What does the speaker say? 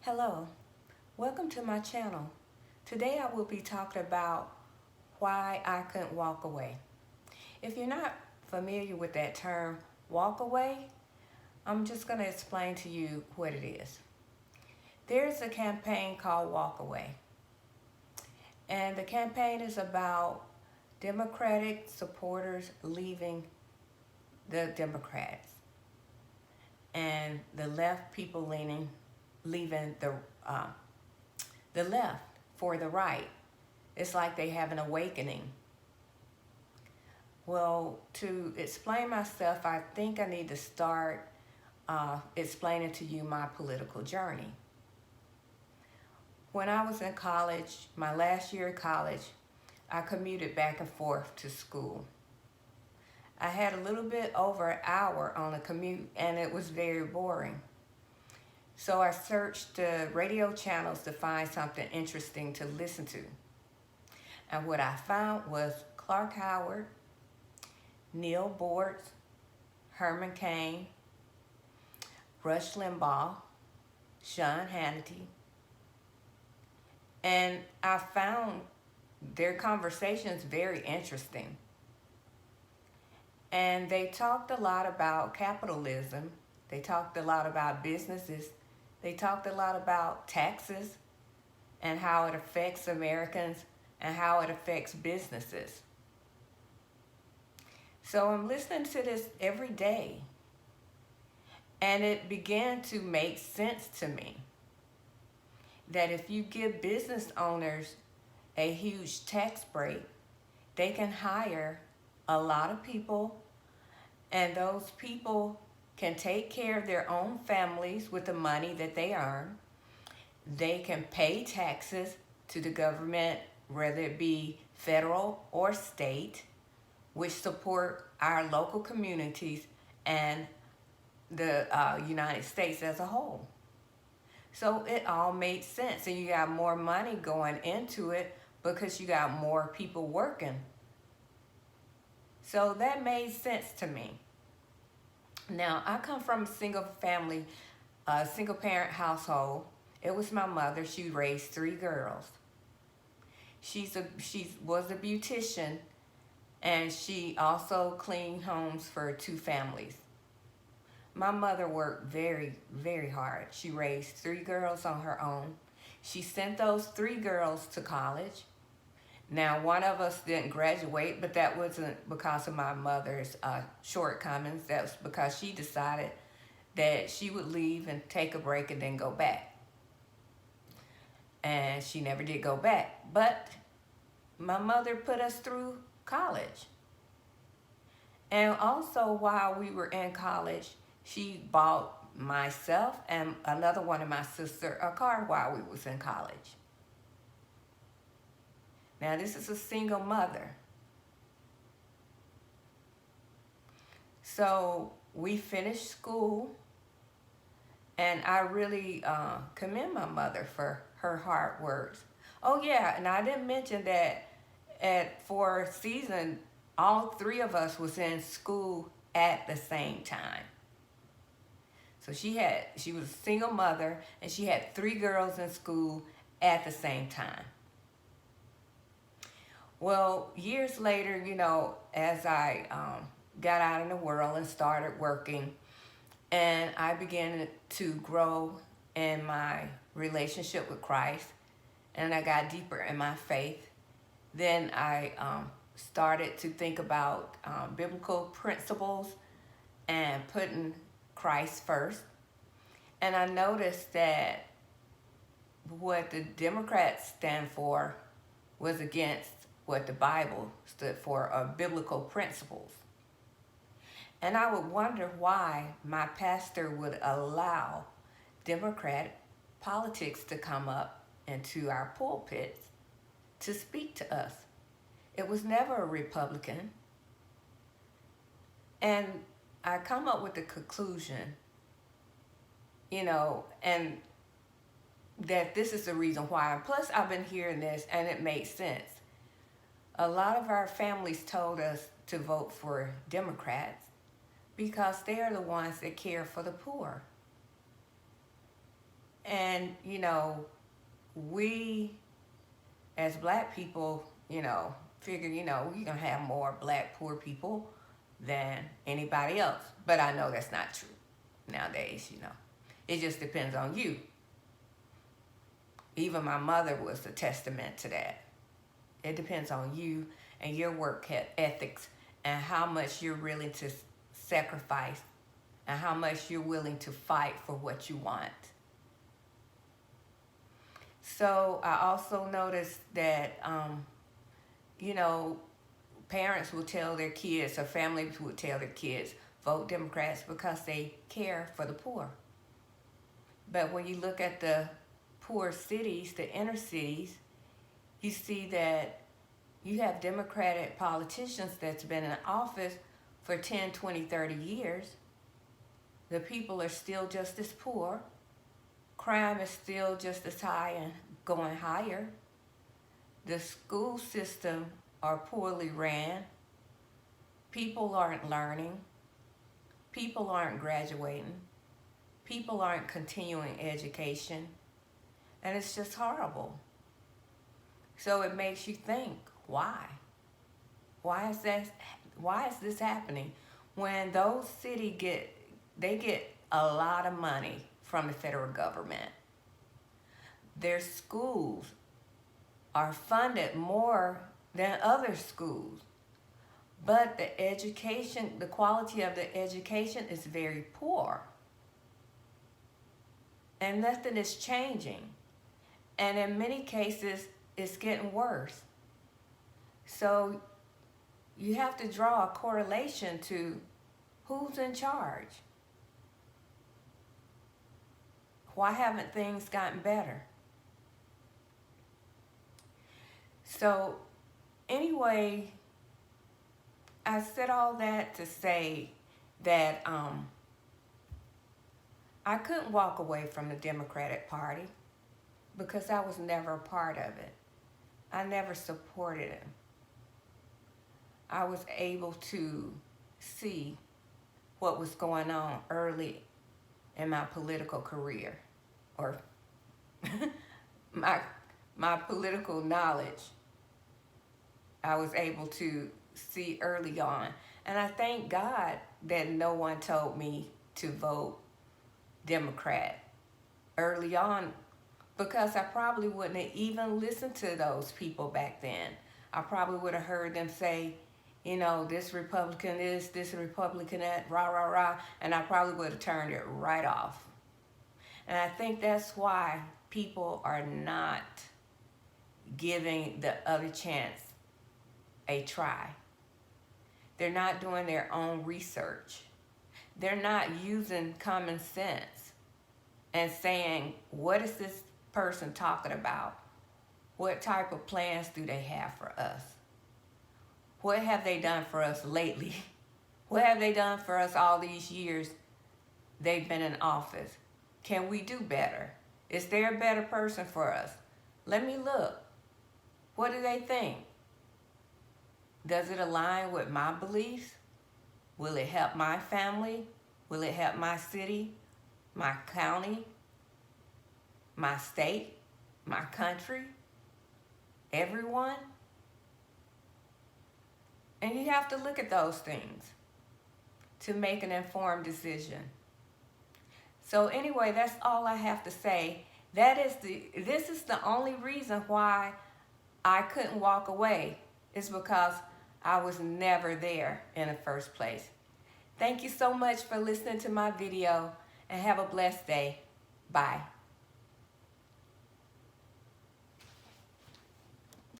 Hello, welcome to my channel. Today I will be talking about why I couldn't walk away. If you're not familiar with that term, walk away, I'm just going to explain to you what it is. There's a campaign called Walk Away, and the campaign is about Democratic supporters leaving the Democrats and the left people leaving the left for the right. It's like they have an awakening. Well, to explain myself, I think I need to start explaining to you my political journey. When I was in college, my last year of college, I commuted back and forth to school. I had a little bit over an hour on a commute, and it was very boring. So I searched the radio channels to find something interesting to listen to. And what I found was Clark Howard, Neal Boortz, Herman Cain, Rush Limbaugh, Sean Hannity. And I found their conversations very interesting. And they talked a lot about capitalism. They talked a lot about businesses. They talked a lot about taxes and how it affects Americans and how it affects businesses. So I'm listening to this every day, and it began to make sense to me that if you give business owners a huge tax break, they can hire a lot of people, and those people can take care of their own families with the money that they earn. They can pay taxes to the government, whether it be federal or state, which support our local communities and the United States as a whole. So it all made sense, and you got more money going into it because you got more people working. So that made sense to me. Now, I come from a single parent household. It was my mother. She raised 3 girls. She was a beautician, and she also cleaned homes for 2 families. My mother worked very, very hard. She raised 3 girls on her own. She sent those 3 girls to college. Now, one of us didn't graduate, but that wasn't because of my mother's shortcomings. That was because she decided that she would leave and take a break and then go back. And she never did go back. But my mother put us through college. And also, while we were in college, she bought myself and another one of my sister a car while we was in college. Now, this is a single mother. So we finished school, and I really commend my mother for her hard work. Oh yeah, and I didn't mention that for a season, all 3 of us was in school at the same time. So she was a single mother, and she had 3 girls in school at the same time. Well, years later, as I got out in the world and started working, and I began to grow in my relationship with Christ, and I got deeper in my faith, then I started to think about biblical principles and putting Christ first. And I noticed that what the Democrats stand for was against what the Bible stood for, biblical principles. And I would wonder why my pastor would allow Democratic politics to come up into our pulpits to speak to us. It was never a Republican. And I come up with the conclusion, and that this is the reason why. Plus, I've been hearing this, and it makes sense. A lot of our families told us to vote for Democrats because they are the ones that care for the poor. And, you know, we as black people, you know, figure, you know, we're going to have more black poor people than anybody else. But I know that's not true nowadays, you know. It just depends on you. Even my mother was a testament to that. It depends on you and your work ethics and how much you're willing to sacrifice and how much you're willing to fight for what you want. So I also noticed that, you know, parents will tell their kids, or families will tell their kids, vote Democrats because they care for the poor. But when you look at the poor cities, the inner cities, you see that you have Democratic politicians that's been in office for 10, 20, 30 years. The people are still just as poor. Crime is still just as high and going higher. The school system are poorly ran. People aren't learning. People aren't graduating. People aren't continuing education. And it's just horrible. So it makes you think, why? Why is this happening? When those cities get a lot of money from the federal government. Their schools are funded more than other schools. But the education, the quality of the education is very poor. And nothing is changing. And in many cases, it's getting worse. So you have to draw a correlation to who's in charge. Why haven't things gotten better? So anyway, I said all that to say that I couldn't walk away from the Democratic Party because I was never a part of it. I never supported it. I was able to see what was going on early in my political career, or my political knowledge. I was able to see early on. And I thank God that no one told me to vote Democrat early on, because I probably wouldn't have even listened to those people back then. I probably would have heard them say, you know, this Republican is, this Republican that, rah, rah, rah, and I probably would have turned it right off. And I think that's why people are not giving the other chance a try. They're not doing their own research. They're not using common sense and saying, what is this person talking about? What type of plans do they have for us? What have they done for us lately? What have they done for us all these years they've been in office? Can we do better? Is there a better person for us? Let me look. What do they think? Does it align with my beliefs? Will it help my family? Will it help my city, my county, my state, my country, everyone? And you have to look at those things to make an informed decision. So anyway, that's all I have to say. This is the only reason why I couldn't walk away, is because I was never there in the first place. Thank you so much for listening to my video, and have a blessed day. Bye.